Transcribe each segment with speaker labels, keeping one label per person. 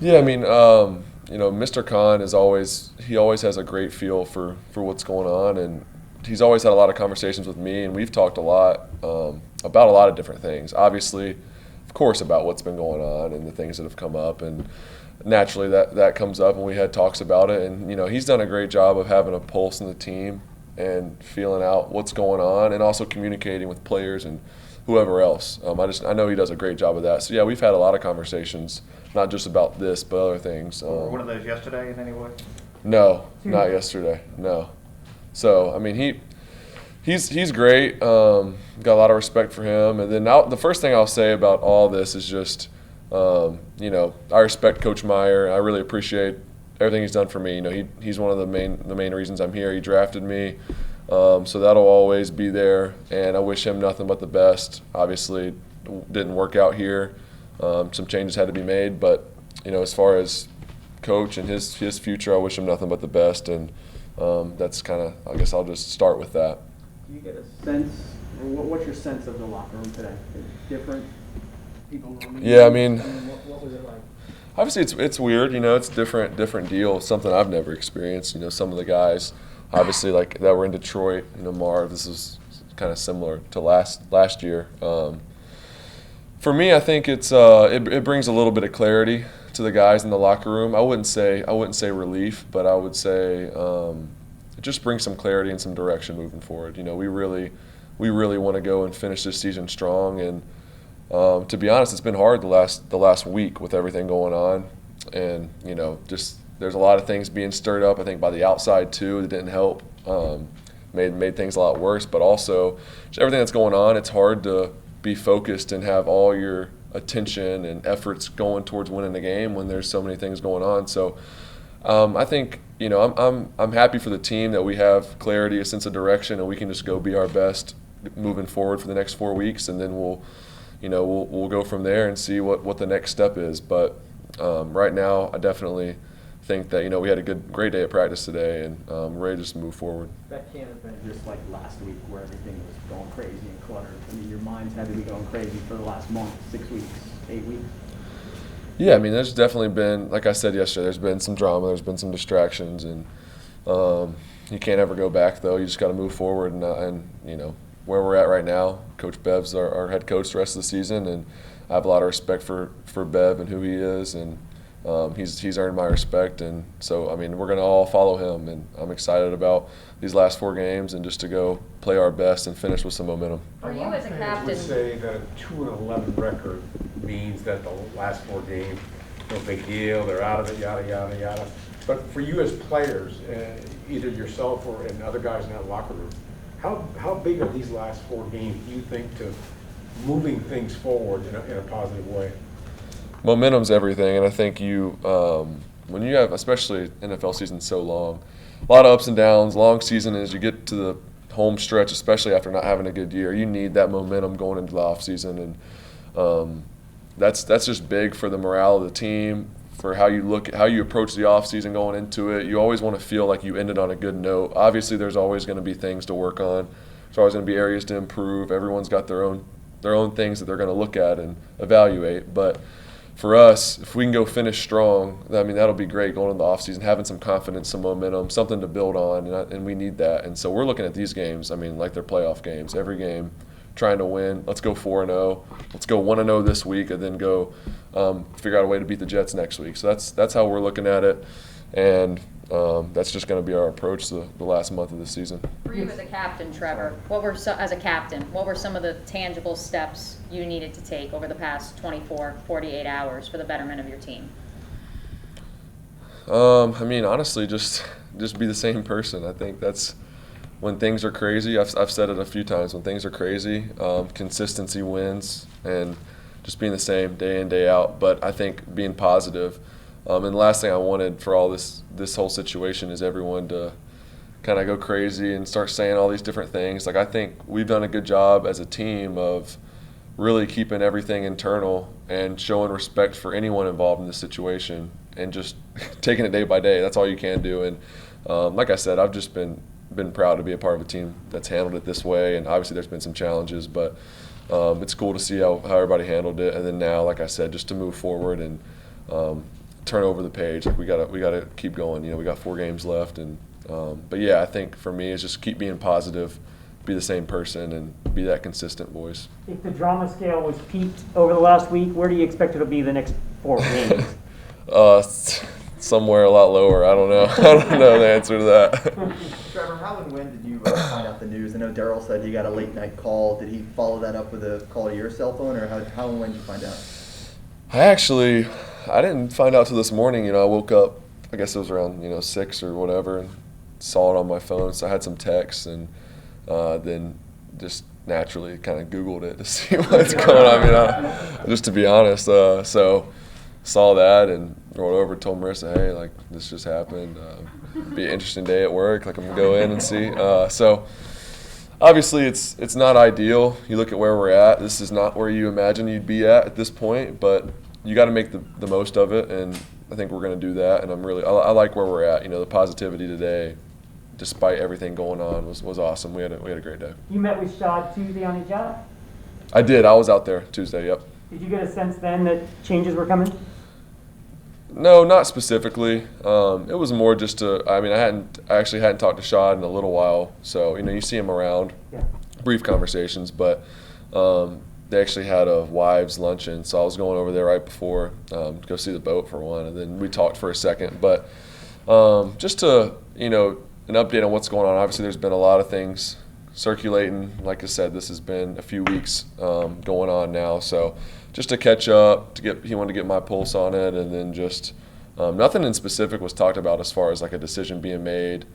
Speaker 1: Yeah, I mean, Mr. Khan he always has a great feel for what's going on, and he's always had a lot of conversations with me, and we've talked a lot about a lot of different things. Obviously, of course, about what's been going on and the things that have come up, and naturally that comes up, and we had talks about it, and he's done a great job of having a pulse in the team and feeling out what's going on, and also communicating with players and whoever else. I know he does a great job of that. So yeah, we've had a lot of conversations, not just about this, but other things.
Speaker 2: Were one of those yesterday in any way?
Speaker 1: No, not yesterday. No. So I mean, he's great. Got a lot of respect for him. And then the first thing I'll say about all this is just, I respect Coach Meyer. I really appreciate everything he's done for me. He's one of the main reasons I'm here. He drafted me. So that'll always be there, and I wish him nothing but the best. Obviously, didn't work out here. Some changes had to be made, but as far as coach and his future, I wish him nothing but the best. And that's kind of, I guess I'll just start with that.
Speaker 3: Do you get a sense, or what's your sense of the locker room today? Different people?
Speaker 1: Yeah, I mean,
Speaker 3: what was it like?
Speaker 1: Obviously, it's weird. It's different deal. Something I've never experienced. Some of the guys. Obviously, like that were in Detroit, Marv, this is kind of similar to last year. For me, I think it brings a little bit of clarity to the guys in the locker room. I wouldn't say relief, but I would say it just brings some clarity and some direction moving forward. We really want to go and finish this season strong. And to be honest, it's been hard the last week with everything going on, and just. There's a lot of things being stirred up, I think, by the outside, too, that didn't help. Made things a lot worse. But also, just everything that's going on, it's hard to be focused and have all your attention and efforts going towards winning the game when there's so many things going on. So I think, I'm happy for the team that we have clarity, a sense of direction, and we can just go be our best moving forward for the next 4 weeks. And then we'll go from there and see what the next step is. But right now, I definitely think that we had a great day at practice today, and ready to just move forward.
Speaker 3: That can't have been just like last week where everything was going crazy and cluttered. I mean, your minds had to be going crazy for the last month, 6 weeks, 8 weeks.
Speaker 1: Yeah, I mean, there's definitely been, like I said yesterday, there's been some drama, there's been some distractions, and you can't ever go back though. You just got to move forward, and where we're at right now. Coach Bev's our head coach the rest of the season, and I have a lot of respect for Bev and who he is, and he's earned my respect, and so I mean we're going to all follow him, and I'm excited about these last 4 games and just to go play our best and finish with some momentum.
Speaker 4: For you as a captain,
Speaker 5: would say that a 2-11 record means that the last 4 games, no big deal, they're out of it, yada yada yada. But for you as players, either yourself or and other guys in that locker room, how big are these last 4 games, do you think, to moving things forward in a positive way?
Speaker 1: Momentum's everything, and I think when you have, especially NFL season so long, a lot of ups and downs, long season, as you get to the home stretch, especially after not having a good year, you need that momentum going into the off season, and that's just big for the morale of the team, for how you approach the off season going into it. You always want to feel like you ended on a good note. Obviously, there's always going to be things to work on. There's always going to be areas to improve. Everyone's got their own things that they're going to look at and evaluate, but for us, if we can go finish strong, I mean, that'll be great going into the offseason, having some confidence, some momentum, something to build on, and we need that. And so we're looking at these games, I mean, like they're playoff games. Every game, trying to win. Let's go 4-0. Let's go 1-0 this week, and then go figure out a way to beat the Jets next week. So that's how we're looking at it, and that's just going to be our approach the last month of the season.
Speaker 4: for you as a captain, Trevor, what were some of the tangible steps you needed to take over the past 24, 48 hours for the betterment of your team?
Speaker 1: I mean, honestly, just be the same person. I think that's when things are crazy. I've said it a few times. When things are crazy, consistency wins, and just being the same day in, day out. But I think being positive. And the last thing I wanted for all this whole situation is everyone to kind of go crazy and start saying all these different things. Like, I think we've done a good job as a team of really keeping everything internal and showing respect for anyone involved in this situation, and just taking it day by day. That's all you can do. And like I said, I've just been proud to be a part of a team that's handled it this way. And obviously there's been some challenges, but it's cool to see how everybody handled it. And then now, like I said, just to move forward. And turn over the page. Like we gotta keep going. You know, we got 4 games left, and but yeah, I think for me it's just keep being positive, be the same person, and be that consistent voice.
Speaker 6: If the drama scale was peaked over the last week, where do you expect it to be the next 4 games?
Speaker 1: Somewhere a lot lower. I don't know. I don't know the answer to that.
Speaker 2: Trevor, how and when did you find out the news? I know Daryl said you got a late night call. Did he follow that up with a call to your cell phone, or how and when did you find out?
Speaker 1: I didn't find out till this morning. You know, I woke up, I guess it was around 6 or whatever, and saw it on my phone. So I had some texts, and then just naturally kind of Googled it to see what's going on. I mean, just to be honest. So saw that and rolled over and told Marissa, hey, like, this just happened. Be an interesting day at work. Like, I'm going to go in and see. So obviously it's not ideal. You look at where we're at. This is not where you imagine you'd be at this point, but you got to make the most of it, and I think we're going to do that. And I like where we're at. You know, the positivity today, despite everything going on, was awesome. We had a great day.
Speaker 6: You met with Shad Tuesday on his yacht.
Speaker 1: I did. I was out there Tuesday. Yep.
Speaker 6: Did you get a sense then that changes were coming?
Speaker 1: No, not specifically. It was more just I actually hadn't talked to Shad in a little while, so you see him around,
Speaker 6: Yeah.
Speaker 1: brief conversations, but they actually had a wives luncheon, so I was going over there right before to go see the boat for one, and then we talked for a second. But just to an update on what's going on. Obviously, there's been a lot of things circulating. Like I said, this has been a few weeks going on now, so just to catch up, he wanted to get my pulse on it, and then just nothing in specific was talked about as far as like a decision being made,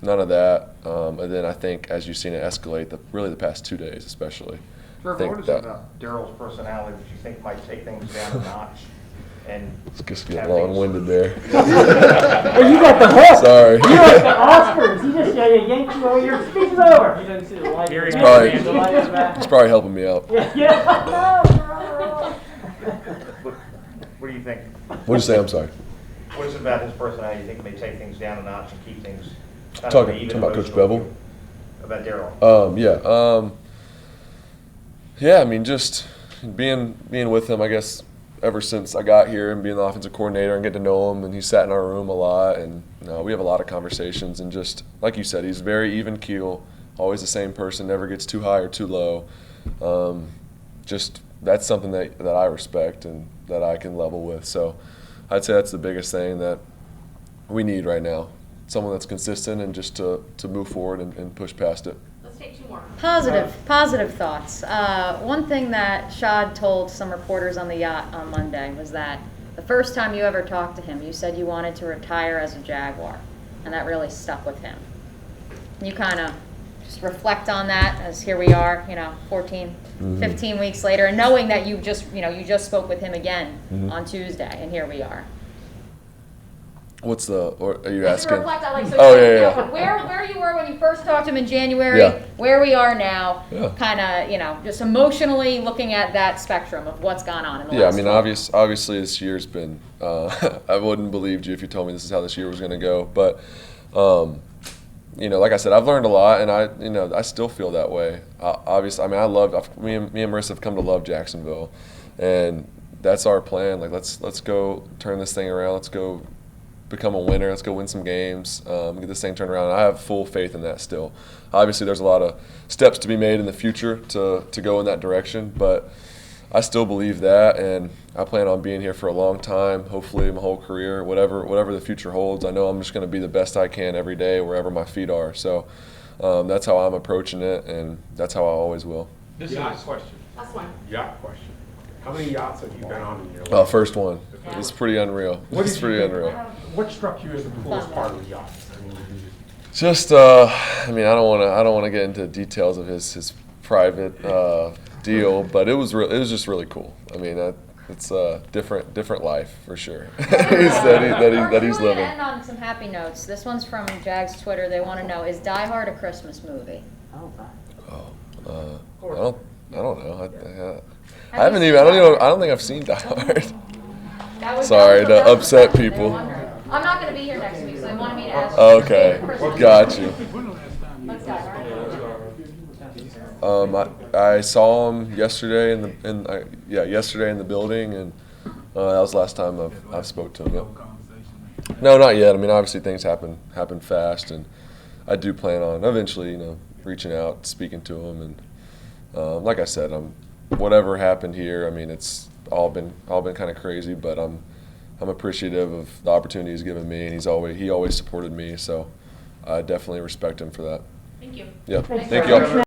Speaker 1: none of that. And then I think as you've seen it escalate, really the past 2 days especially.
Speaker 2: Trevor, what is it about Daryl's personality that you think might take things down a notch? And
Speaker 1: It's just getting long-winded there.
Speaker 6: Well, you got the hook.
Speaker 1: Sorry.
Speaker 6: You're like the Oscars. He just yanked you over. Your speech is over. You didn't see the light.
Speaker 3: Here he
Speaker 1: It's probably helping me out.
Speaker 6: Yeah.
Speaker 2: what do you think?
Speaker 1: What'd you say? I'm sorry.
Speaker 2: What is it about his personality you think may take things down a notch and keep things kind of
Speaker 1: Talking
Speaker 2: even
Speaker 1: about Coach
Speaker 2: emotional?
Speaker 1: Bevel?
Speaker 2: About Daryl.
Speaker 1: Yeah, I mean, just being with him, I guess, ever since I got here and being the offensive coordinator and getting to know him, and he sat in our room a lot, and we have a lot of conversations, and just like you said, he's very even keel, always the same person, never gets too high or too low. Just that's something that I respect and that I can level with. So I'd say that's the biggest thing that we need right now, someone that's consistent and just to move forward and push past it.
Speaker 7: Let's take 2 more.
Speaker 4: Positive thoughts. One thing that Shad told some reporters on the yacht on Monday was that the first time you ever talked to him, you said you wanted to retire as a Jaguar, and that really stuck with him. You kind of just reflect on that as here we are, 14, 15 weeks later, and knowing that you just spoke with him again on Tuesday, and here we are.
Speaker 1: Or are you
Speaker 4: Just to
Speaker 1: asking?
Speaker 4: reflect on,
Speaker 1: Oh, yeah.
Speaker 4: where you were when you first talked to him in January,
Speaker 1: Yeah.
Speaker 4: where we are now,
Speaker 1: Yeah.
Speaker 4: kind of, just emotionally looking at that spectrum of what's gone on in the
Speaker 1: Yeah, I
Speaker 4: last
Speaker 1: mean,
Speaker 4: 12
Speaker 1: obviously this year's been. I wouldn't have believed you if you told me this is how this year was going to go. But, like I said, I've learned a lot, and I still feel that way. Obviously, I mean, me and Marissa have come to love Jacksonville, and that's our plan. Like, let's go turn this thing around. Let's go become a winner. Let's go win some games, get this thing turned around. And I have full faith in that still. Obviously, there's a lot of steps to be made in the future to go in that direction, but I still believe that, and I plan on being here for a long time, hopefully my whole career, whatever the future holds. I know I'm just going to be the best I can every day, wherever my feet are. So that's how I'm approaching it, and that's how I always will.
Speaker 5: This is a question.
Speaker 7: Last one.
Speaker 5: Yacht question. How many yachts have you been on in your life?
Speaker 1: First one. It's pretty unreal. It's pretty unreal.
Speaker 5: What struck you as the coolest part of the yacht? I mean,
Speaker 1: Just, I don't want to get into details of his private deal, but it was just really cool. I mean, it's a different life for sure that he's living.
Speaker 4: End on some happy notes. This one's from Jags Twitter. They want to know: is Die Hard a Christmas movie?
Speaker 1: I don't know. I don't think I've seen Die Hard. Sorry to upset people.
Speaker 4: I'm not going to be here next week, so they wanted me to ask.
Speaker 1: Okay, got you.
Speaker 4: What's Die Hard?
Speaker 1: I saw him yesterday yesterday in the building, and That was the last time I've spoke to him. Yep. No, not yet. I mean, obviously things happen fast, and I do plan on eventually, reaching out, speaking to him, and like I said, whatever happened here. I mean, it's all been kind of crazy, but I'm appreciative of the opportunity he's given me, and he always supported me, so I definitely respect him for that.
Speaker 4: Thank you.
Speaker 1: Yeah,
Speaker 6: Thanks,
Speaker 1: thank
Speaker 6: Trevor.
Speaker 1: you.